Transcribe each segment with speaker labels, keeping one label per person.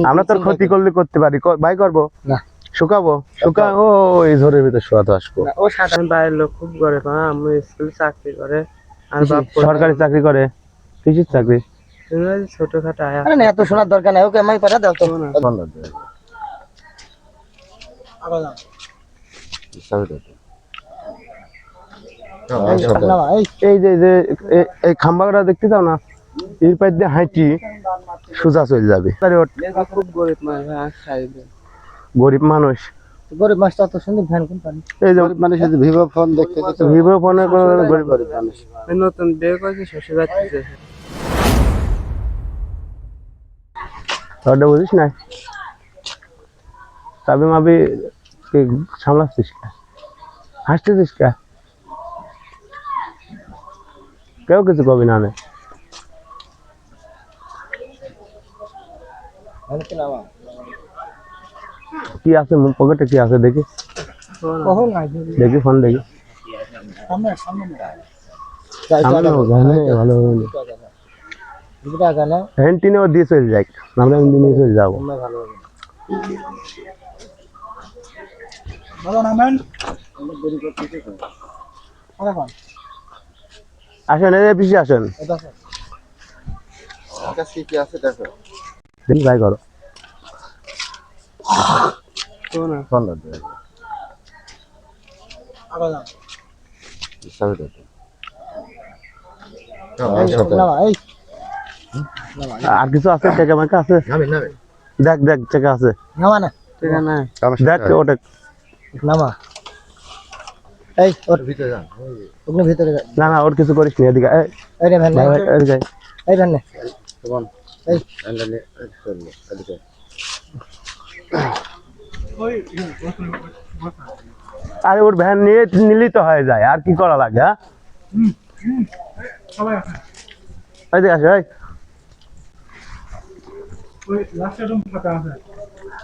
Speaker 1: আমরা তোর ক্ষতি করলে করতে পারি, ভাই করবো
Speaker 2: না
Speaker 1: শুকাবো ও এই ঝড়ের ভিতর শোয়াতে আসবো।
Speaker 2: ও সাধারণ বাইরের লোক খুব করে আমি স্কুলে চাকরি করে আর বাপ
Speaker 1: সরকারি চাকরি করে, কিসের চাকরি?
Speaker 2: ছোটখাটো এত শোনার দরকার নাই, ওকে আমি পাঠা দাও তো না।
Speaker 1: এই যে এই খাম্বাটা দেখতে চাও না, এর পাশ দিয়ে হাঁটি সোজা চলে যাবে।
Speaker 2: খুব গরিব
Speaker 1: গরিব মানুষ,
Speaker 2: গরিব মানুষ অত সুন্দর ভ্যান কোন পানি।
Speaker 1: এই যে মানুষ ভিভো ফোন দেখতে, ভিভো ফোনে গরিব গরিব মানুষ।
Speaker 2: নতুন বিয়ে করেছে, শ্বশুর বাড়িতে
Speaker 1: তোরটা বুঝিস না, তবে মাবি সামলাচ্ছিস কে, হাসতেছিস কে, কেউ কিছু কবি না। কি আছে পকেটে, কি আছে দেখি দেখি, ফোন দেখি। হ্যান্টিনেও দিয়ে চলে যাই, আমরা নিয়ে চলে যাবো। আসেন পিছিয়ে আসেন, দেখি ভাই করো। আর কিছু আছে টাকা মাকা আছে, দেখ দেখ টাকা আছে, দেখ ওটা
Speaker 2: নামা। এই ওর ভিতরে যান, ওর ভিতরে
Speaker 1: না না ওর কিছু করিস নি, এদিকে
Speaker 2: এই রে ভ্যান
Speaker 1: এদিকে
Speaker 2: এই ভ্যান নে
Speaker 1: কেমন
Speaker 2: এই
Speaker 1: এন্ডালে চললো এদিকে। আরে ওর ভ্যান নিয়ে নিলেই তো হয়ে যায়, আর কি করা লাগে? হ্যাঁ এদিকে আসো,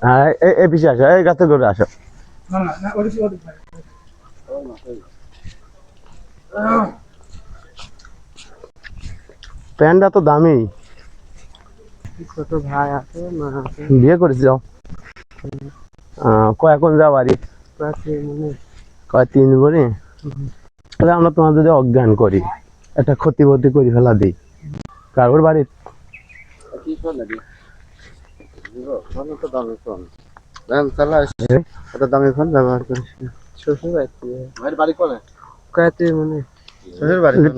Speaker 1: হ্যাঁ এই পিছিয়ে আসো, এই গাছে করে আসো। প্যান্টটা তো দামি।
Speaker 2: ছোট ভাই আছে, মা আছে।
Speaker 1: বিয়ে করেছি যাও, কখন যাও বাড়ি? কয় 3 বলি। তাহলে আমরা তোমার যদি অজ্ঞান করি, একটা ক্ষতি করে ফেলা দিই কারোর বাড়ির, দামি ফোন ব্যবহার করিস।
Speaker 2: শ্বশুর বাড়ি কোনে?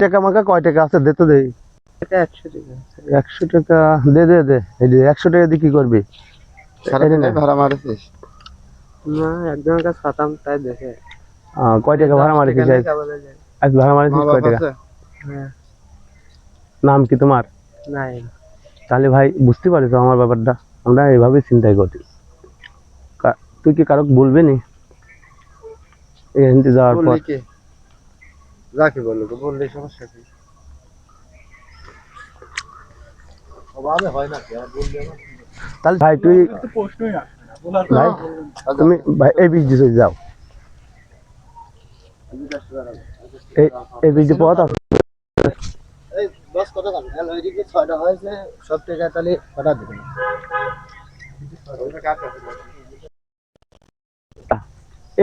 Speaker 1: টাকা মাকা কয় টাকা আছে দে তো, দেই 100 টাকা দে দে দে। 100 টাকা দিয়ে কি করবি? ভাড়া মারিস
Speaker 2: না? একজনের কাছে পাতাম তাই দেখে।
Speaker 1: কয় টাকা ভাড়া মারিস? আজ ভাড়া মারিস কয় টাকা? নাম কি তোমার?
Speaker 2: নাই।
Speaker 1: তাহলে ভাই বুঝতে পারিস আমার ব্যাপারটা, আমরা এইভাবে চিন্তাই করি। তুই কি কারো বলবি নি এখানে যাওয়ার পর? যাকে বললো তো বললে সমস্যা কি? তাহলে ভাই তুই ভাই তুমি ভাই এই বিচ দিয়ে যাও, এই বিচ দিয়ে পথ আছে।
Speaker 2: সব টাকা তাহলে হঠাৎ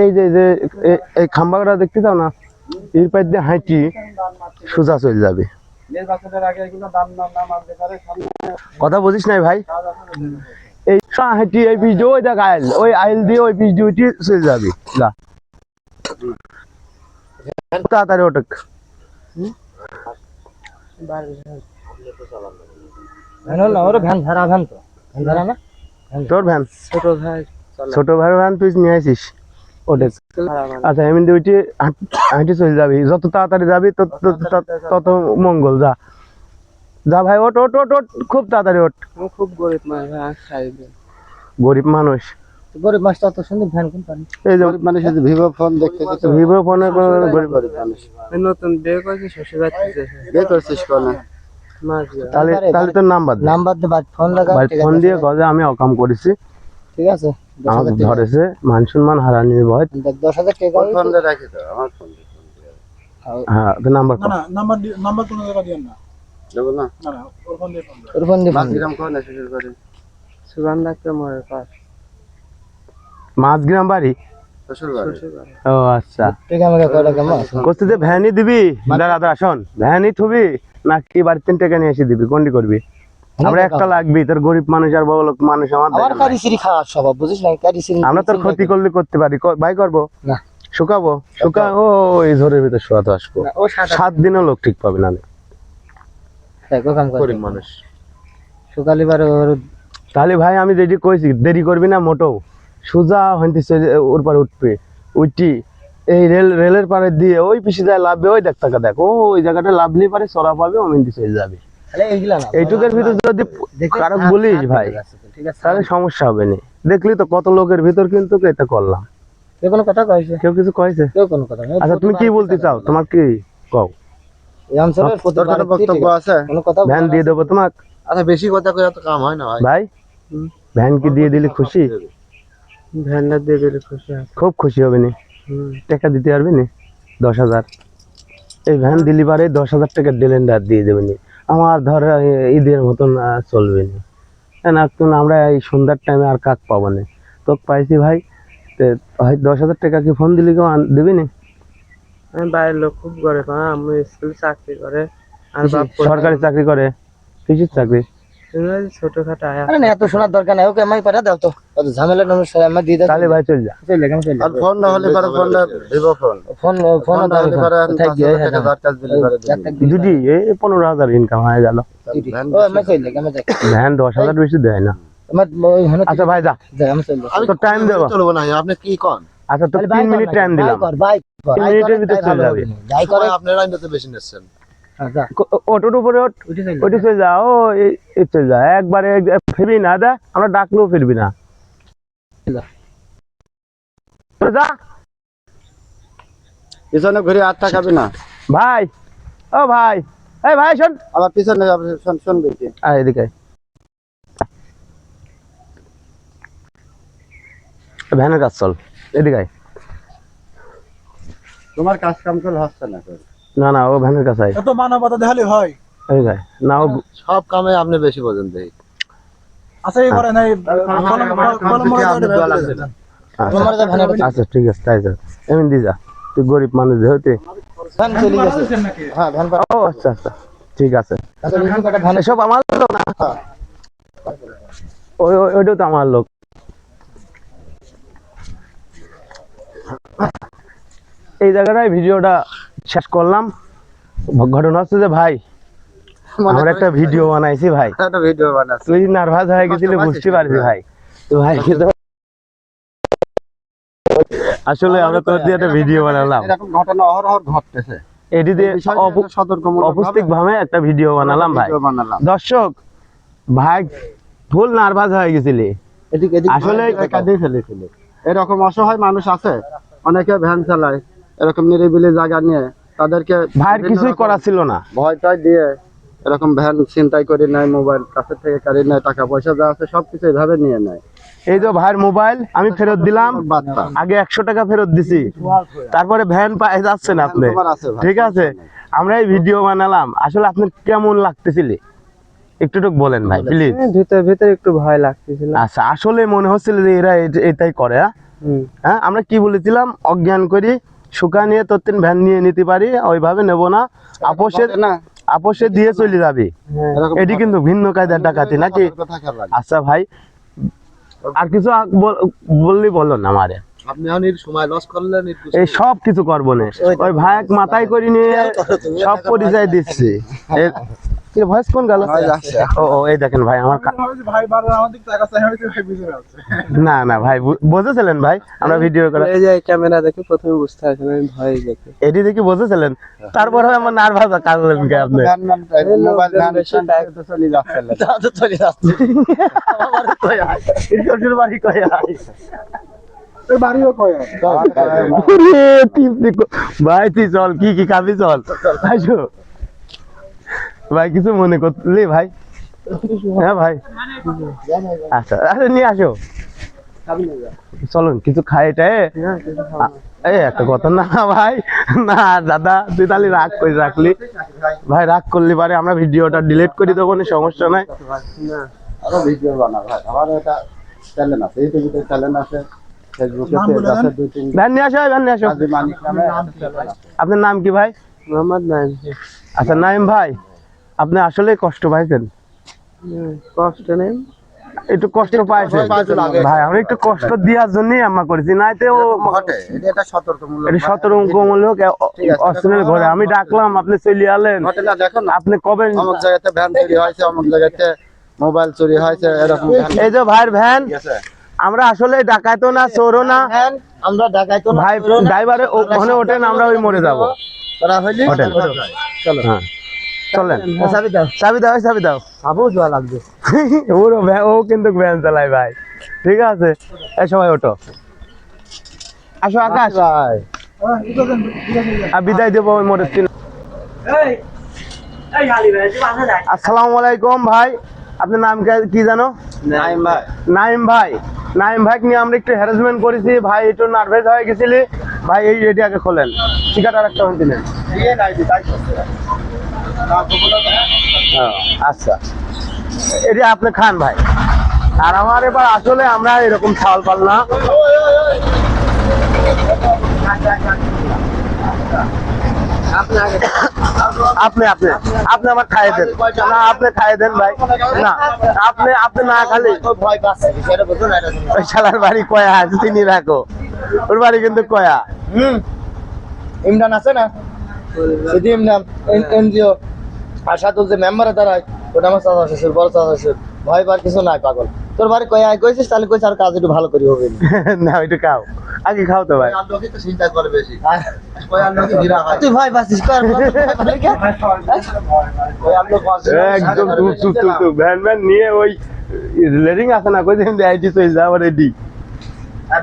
Speaker 1: এই যে এই খাম্বাটা দেখতে চাও না, এর পাশ দিয়ে হাঁটি সোজা চলে যাবে। কথা বুঝিস নাই ভাই? এই হাঁটি এই পিচ দিয়ে ওই দেখ আইল, ওই আইল দিয়ে ওই পিচ দিয়ে চলে যাবি। তাড়াতাড়ি ওটক। তোর ভ্যান? ছোট ভাই ভ্যান তুই নিয়ে আসিস ওটে। আচ্ছা এমনি ওইটি হাঁটি চলে যাবি, যত তাড়াতাড়ি যাবি তত মঙ্গল। যা যা ভাই, ওট ওট ওট ওট, খুব তাড়াতাড়ি ওট।
Speaker 2: খুব গরিব
Speaker 1: মানুষ,
Speaker 2: গরিব মানুষ অত সুন্দর ভ্যান কোন পানি।
Speaker 1: এই যে মানুষ ভিভো ফোন দেখতে, ভিভো ফোনে গরিব গরিব মানুষ।
Speaker 2: নতুন বিয়ে করেছে, শ্বশুর বাড়িতে
Speaker 1: বিয়ে করছিস কোনে? তাহলে তাহলে তোর নাম্বার
Speaker 2: দে, ফোন লাগা,
Speaker 1: ফোন দিয়ে গজে আমি অকাম করেছি,
Speaker 2: ঠিক আছে?
Speaker 1: আমাকে ধরেছে, মান সম্মান হারানির ভয়।
Speaker 2: 10,000 টাকা
Speaker 1: ফোন দে রাখি তো আমার ফোন। হ্যাঁ তো নাম্বার
Speaker 3: নাম্বার কোনো জায়গা দিয়েন না,
Speaker 1: দেব না।
Speaker 3: না ওর ফোন দিয়ে
Speaker 2: ওর ফোন দিয়ে
Speaker 1: মাঝিরাম কোন শ্বশুর বাড়ি?
Speaker 2: সুগান ডাক্তার মোড়ের পাশ
Speaker 1: মাঝগ্রাম বাড়ি।
Speaker 2: শ্বশুর বাড়ি।
Speaker 1: ও আচ্ছা, করতে যে ভ্যানই দিবি, দাদা দাদা শোন, ভ্যানই থবি নাকি বাড়ির 3 টাকা নিয়ে এসে দিবি, কোনটি করবি? আমরা একটা লাগবি, তোর গরিব মানুষ আর বড় লোক মানুষ আমার
Speaker 3: আমার কারিশিরি খাওয়ার স্বভাব বুঝিস না, কারিশিরি
Speaker 1: আমরা তোর ক্ষতি করলে করতে পারি, ভাই করবো
Speaker 3: না।
Speaker 1: শুকাবো ও এই ঝড়ের ভিতর শোয়াতে আসবো,
Speaker 2: ও
Speaker 1: 7 দিনও লোক ঠিক পাবে না।
Speaker 3: দেখো কাম করে
Speaker 1: গরিব মানুষ
Speaker 3: সকালে বারে
Speaker 1: তাহলে ভাই আমি যেটি কইছি, দেরি করবি না মোটেও, সোজা হইতে ওর পারে উঠবে, উঠি এই রেলের পারে দিয়ে ওই পিছিয়ে যায় লাভবে, ওই দেখ টাকা দেখ ওই জায়গাটা লাভলি পারে চড়া পাবে, অমিন্দি চলে যাবে। এইটুকের ভিতর যদি কারো বলিস ভাই
Speaker 3: ঠিক আছে,
Speaker 1: তাহলে সমস্যা হবে না। দেখলি তো কত লোকের ভিতর কিন্তু এটা করলাম,
Speaker 3: কেউ কোনো কথা কইছে,
Speaker 1: কেউ কিছু কয়েছে?
Speaker 3: কেউ কোনো কথা না।
Speaker 1: আচ্ছা তুমি কি বলতে চাও, তোমার কি কও?
Speaker 3: এই অঞ্চলের প্রতিবার বক্তব্য আছে, কোনো কথা
Speaker 1: ভ্যান দিয়ে দেবো তোমাক?
Speaker 4: আচ্ছা বেশি কথা কইরা তো কাম হয় না ভাই।
Speaker 1: ভাই ভ্যান কি দিয়ে দিলে খুশি?
Speaker 2: ভ্যানটা দিয়ে দিলে খুশি আছে।
Speaker 1: খুব খুশি হবে নি? টাকা দিতে পারবি নি? 10,000 এই ভ্যান দিলি পারে 10,000 টাকার ডেলেন্ডার দিয়ে দেবে নি, আমার ধর ঈদের মতন চলবে নি না। আমরা এই সন্ধ্যার টাইমে আর কাক পাবো না, তোকে পাইছি ভাই, 10,000 টাকা কি ফোন দিলি কেউ দিবি নি?
Speaker 2: আমি বাইরের লোক খুব করে তো, আমি স্কুলে চাকরি করে আর বাপ
Speaker 1: সরকারি চাকরি করে? কিসের চাকরি?
Speaker 2: ছোটখাটো আয়া।
Speaker 3: আরে না এত শোনার দরকার নাই, ওকে আমি পাঠা দাও তো, অত ঝামেলা নয়, আমি দিয়ে দাও।
Speaker 1: তাহলে ভাই চল যা,
Speaker 3: চল লাগে, আমি চল
Speaker 4: আর ফোন না হলে পরে ফোনটা ভিভো ফোন
Speaker 3: ফোন
Speaker 4: ফোন না হলে পরে
Speaker 3: থাক গিয়ে
Speaker 4: 5,000 টাকা দরকার দিলে পরে দিবি।
Speaker 1: দুটি এই 15,000 ইনকাম হয়ে গেল।
Speaker 3: ও আমি চল লাগে, আমি যাই,
Speaker 1: ভ্যান 10,000 বেশি দেয় না।
Speaker 3: আমার ওই হনো।
Speaker 1: আচ্ছা ভাই যা,
Speaker 3: যাই, আমি চল
Speaker 4: আমি
Speaker 1: তো টাইম দেবো।
Speaker 4: চলবো না, আপনি কি কোন?
Speaker 1: আচ্ছা তো 3 মিনিট টাইম দিলাম,
Speaker 3: কর ভাই,
Speaker 1: 3 মিনিটের ভিতর চলে যাবে।
Speaker 3: যাই করে
Speaker 4: ভাই আপনারা আইনতে বেশি নিচ্ছেন।
Speaker 3: যা
Speaker 1: অটোর উপরে
Speaker 3: উঠে চল,
Speaker 1: ওইটি চলে যা, ও এই চলে যা, একবারে ফিরবি না দা, আমরা ডাকলেও ফিরবি না, যা
Speaker 4: পিছনে ঘুরে আর টাকাবি না
Speaker 1: ভাই। ও ভাই, এই ভাই শোন,
Speaker 4: আবার পিছনে শুনবি কি?
Speaker 1: আয় এদিকে আয়। ভ্যানের কাজ চল, এদিকে আয়।
Speaker 4: তোমার কাজ কাম করে হচ্ছে না।
Speaker 1: না না ও ভ্যানের কাছে আয়,
Speaker 5: এত মানবতা দেখালে হয়।
Speaker 1: এদিকে আয়। না ও
Speaker 4: সব কামে আপনি বেশি বোঝেন দেই।
Speaker 5: আচ্ছা এই করে নাই
Speaker 3: তোমার যা ভালো
Speaker 1: আচ্ছা ঠিক আছে, তাই যা, এমনি দি যা, তুই গরিব মানুষ যেহেতু।
Speaker 3: ভ্যান চলে গেছে, হ্যাঁ ভ্যান পাঠা।
Speaker 1: ও আচ্ছা আচ্ছা ঠিক আছে,
Speaker 3: আচ্ছা লিখুন কাটা ভ্যান
Speaker 1: সব আমার লোক না, ওইটাও তো আমার লোক। এই জায়গাটায় ভিডিওটা শেষ করলাম। ঘটনা হচ্ছে যে ভাই আমরা একটা ভিডিও বানাইছি ভাই,
Speaker 4: একটা ভিডিও বানাচ্ছি।
Speaker 1: তুই নার্ভাস হয়ে গেছিলি বুঝতে পারছি ভাই, তো ভাই কিন্তু আসলে আমরা তোর দিয়ে একটা ভিডিও বানালাম,
Speaker 4: এরকম ঘটনা অহরহ ঘটতেছে,
Speaker 1: এটি দিয়ে
Speaker 4: সতর্কমূলক
Speaker 1: অপুষ্টিক ভাবে একটা ভিডিও বানালাম ভাই।
Speaker 4: বানালাম।
Speaker 1: দর্শক ভাই ফুল নার্ভাস হয়ে গেছিলি,
Speaker 3: এদিকে এদিকে
Speaker 1: আসলে
Speaker 4: একা দিয়ে ফেলেছিল। এরকম অসহায় মানুষ আছে, অনেকে ভ্যান চালায় এরকম নিরিবিলি জায়গা নিয়ে, তাদেরকে
Speaker 1: ভাইয়ের কিছুই করা ছিল না,
Speaker 4: ভয়টাই দিয়ে এরকম ভ্যান ছিনতাই করে নেয়, মোবাইল কাছে থেকে কাড়ি নেয়, টাকা পয়সা যা আছে সবকিছু এইভাবে নিয়ে নেয়।
Speaker 1: এই যে ভাইয়ের মোবাইল আমি ফেরত দিলাম,
Speaker 4: বাচ্চা
Speaker 1: আগে 100 টাকা ফেরত দিছি, তারপরে ভ্যান পায়ে যাচ্ছেন আপনি,
Speaker 4: তোমার আছে ভাই।
Speaker 1: ঠিক আছে। আমরা এই ভিডিও বানালাম, আসলে আপনার কেমন লাগতেছিল একটু বলেন ভাই প্লিজ।
Speaker 2: ভিতরে একটু ভয় লাগতেছিল।
Speaker 1: আচ্ছা আসলে মনে হচ্ছিল যে এরা এটাই করে, হ্যাঁ আমরা কি বলেছিলাম, অজ্ঞান করি শুকা নিয়ে তোর ভ্যান নিয়ে নিতে পারি, ওইভাবে নেব না, আপোষে দিয়ে চলে যাবি, এটি কিন্তু ভিন্ন কায়দার ডাকাতি নাকি? আচ্ছা ভাই আর কিছু বললি বলো না আমারে,
Speaker 4: আপনি অনেক সময় লস করলেন,
Speaker 1: এই সব কিছু করবো না, ওই ভাই মাথায় করে নিয়ে সব পরিচয় দিচ্ছি। ভয়েস কোন গেল? ও এই দেখেন ভাই আমার
Speaker 5: ভাই বারবার আমাদের টাকা চাই হইছে, ভাই বুঝে আছে।
Speaker 1: না না ভাই বুঝেছিলেন ভাই, আমরা ভিডিও করে
Speaker 2: এই যে ক্যামেরা দেখে প্রথমে বুঝতে পারছিলাম আমি ভয় দেখে,
Speaker 1: এটি দেখি বুঝেছিলেন, তারপরে আমার নার্ভাস কাজলেন কে আপনি?
Speaker 4: মোবাইল ভ্যান চলে যাচ্ছে,
Speaker 3: চলে যাচ্ছে
Speaker 1: শ্বশুর বাড়ি কয় আয়?
Speaker 5: ওই বাড়িও কয়
Speaker 1: ওরে, ভাই তুই চল, কি খাবি চল আসো ভাই, কিছু মনে করলি ভাই? হ্যাঁ ভাই আচ্ছা আরে নিয়ে আসো, চলুন কিছু খাই এটাই। এই একটা কথা না ভাই, না দাদা তুই তাহলে রাগ করে রাখলি ভাই, রাগ করলি পারে আমরা ভিডিওটা ডিলিট করে দেবো না, সমস্যা নাই।
Speaker 4: আরো ভিডিও বানা ভাই, আমার একটা চ্যানেল আছে, ইউটিউবে চ্যানেল আছে, ফেসবুকে
Speaker 5: নাম
Speaker 4: পেজ
Speaker 5: বলে
Speaker 4: আছে,
Speaker 5: দেন।
Speaker 4: 2-3
Speaker 1: ভ্যান নিয়ে আসো, ভ্যান নিয়ে আসো।
Speaker 4: কাজী মানিক নামে চ্যানেল আছে।
Speaker 1: আপনার নাম কি ভাই?
Speaker 2: মোহাম্মদ নাইম।
Speaker 1: আচ্ছা নাইম ভাই, আপনি আসলে কষ্ট পাইছেন,
Speaker 2: কষ্ট নেই।
Speaker 1: একটু কষ্ট পাইছেন ভাই, আমি একটু কষ্ট দেওয়ার জন্যই আমরা করেছি, নাইতে ও
Speaker 4: ঘটে, এটা একটা সতর্কমূলক
Speaker 1: এটা সতর্কমূলক অস্ত্রের ঘরে আমি ডাকলাম, আপনি চলে আলেন।
Speaker 4: ঘটনা দেখো না,
Speaker 1: আপনি কবে
Speaker 4: অমুক জায়গাতে ভ্যান চুরি হয়েছে, অমুক জায়গাতে মোবাইল চুরি হয়েছে, এরকম ভ্যান
Speaker 1: এই যে ভাইয়ের ভ্যান,
Speaker 4: গেছে।
Speaker 1: আমরা আসলে ডাকাইতো না, চোরও না
Speaker 3: হ্যাঁ, আমরা ঢাকায় তো
Speaker 1: ভাই, ড্রাইভারে ওখানে ওঠেন, আমরা ওই মরে যাবো।
Speaker 3: করা হইলে
Speaker 1: হোটেল।
Speaker 3: চলো
Speaker 1: হ্যাঁ চলেন,
Speaker 3: চাবি দাও,
Speaker 1: চাবি দাও, চাবি দাও।
Speaker 3: খাবো যাওয়া লাগবে।
Speaker 1: ও কিন্তু ভ্যান চালায় ভাই, ঠিক আছে। এই সবাই ওঠো, আসো আকাশ,
Speaker 4: ভাই
Speaker 5: হ্যাঁ, এটা দেন, এটা দেন।
Speaker 1: আর বিদায় দেবো ওই মোটর চিন। আসসালামু আলাইকুম ভাই, আপনার নাম কি জানো?
Speaker 4: নাইম ভাই,
Speaker 1: নাইম ভাই। নাইম ভাই নিয়ে আমরা একটু হ্যারাসমেন্ট করেছি ভাই, একটু নার্ভাস হয়ে গেছিলি ভাই। এই এটি আগে খোলেন, টিকাট আর একটা হন দিলেন।
Speaker 4: দিয়ে নাই তাই করছে।
Speaker 1: আচ্ছা, এটি আপনি খান ভাই। আর আমার এবার আসলে আমরা এরকম চাল পাল না, আপনি আপনি আপনি আমার খাইয়ে দেন না, আপনি খাইয়ে দেন ভাই। না আপনি না খালি
Speaker 3: ভয় পাচ্ছে, সেটা বুঝো না এটা।
Speaker 1: ওই শালার বাড়ি কয়া আছে, চিনি রাখো, ওর বাড়ি কিন্তু কয়া।
Speaker 3: ইমরান আছে না, সেটি ইমরান এনজিও আর সাথে যে মেম্বারে দাঁড়ায়, ওটা আমার চাচা শ্বশুর, বড় চাচা শ্বশুর। ভয় পাওয়ার কিছু নাই, পাগল। তোর বাড়ি কয়ে আয় কইছিস, তাহলে কইছে আর কাজ একটু ভালো করি হবে।
Speaker 1: না ওইটা খাও, আগে খাও তো ভাই।
Speaker 4: চিন্তা করে বেশি।
Speaker 3: তুই ভয় পাচ্ছিস, কর
Speaker 1: একদম ভ্যান ভ্যান নিয়ে ওই লেডিং আছে না, কইছে কিন্তু আইটি চলে যাও রেডি।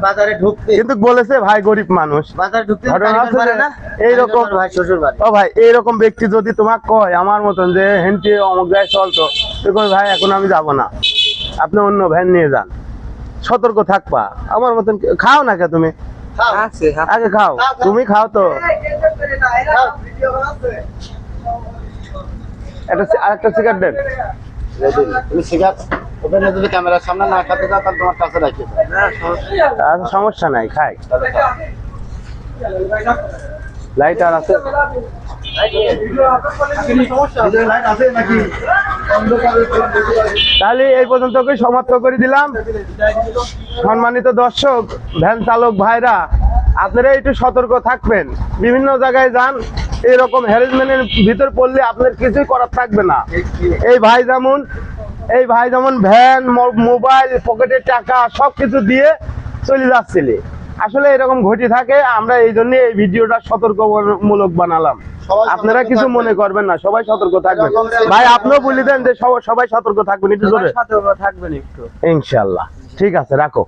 Speaker 3: বাজারে ঢুকতে,
Speaker 1: কিন্তু বলেছে ভাই গরিব মানুষ,
Speaker 3: বাজারে ঢুকতে
Speaker 1: ঘটনা আছে
Speaker 3: পারে
Speaker 1: যে
Speaker 3: না
Speaker 1: এইরকম
Speaker 3: ভাই শ্বশুর বাড়ি।
Speaker 1: ও ভাই, এইরকম ব্যক্তি যদি তোমাকে কয় আমার মতন যে হেনটি অমুক জায়গায় চলতো, তুই কই ভাই এখন আমি যাব না, আপনি অন্য ভ্যান নিয়ে যান, সতর্ক থাকবা। আমার মতন খাও না কে তুমি,
Speaker 2: আছে
Speaker 1: আগে খাও, তুমি খাও তো। আরেকটা সিগারেট দেন।
Speaker 4: তুমি সিগারেট ওখানে যদি ক্যামেরার সামনে না খাতে যাও, তাহলে তোমার কাছে রাখি।
Speaker 1: আর সমস্যা নাই, খাই। লাইটার আছে? তাহলে এই পর্যন্ত সমাপ্ত করে দিলাম। সম্মানিত দর্শক, ভ্যান চালক ভাইরা, আপনারা একটু সতর্ক থাকবেন, বিভিন্ন জায়গায় যান, এরকম হ্যারাসমেন্টের ভিতর পড়লে আপনার কিছুই করার থাকবে না। এই ভাই যেমন ভ্যান, মোবাইল, পকেটের টাকা সবকিছু দিয়ে চলে যাচ্ছিলে, আসলে এরকম ঘটে থাকে। আমরা এই জন্য এই ভিডিওটা সতর্কমূলক বানালাম, আপনারা কিছু মনে করবেন না, সবাই সতর্ক থাকবেন। ভাই আপনিও বলে দেন যে সবাই সতর্ক থাকবেন, একটু জোরে
Speaker 2: সতর্ক থাকবেন একটু।
Speaker 1: ইনশাল্লাহ। ঠিক আছে, রাখো।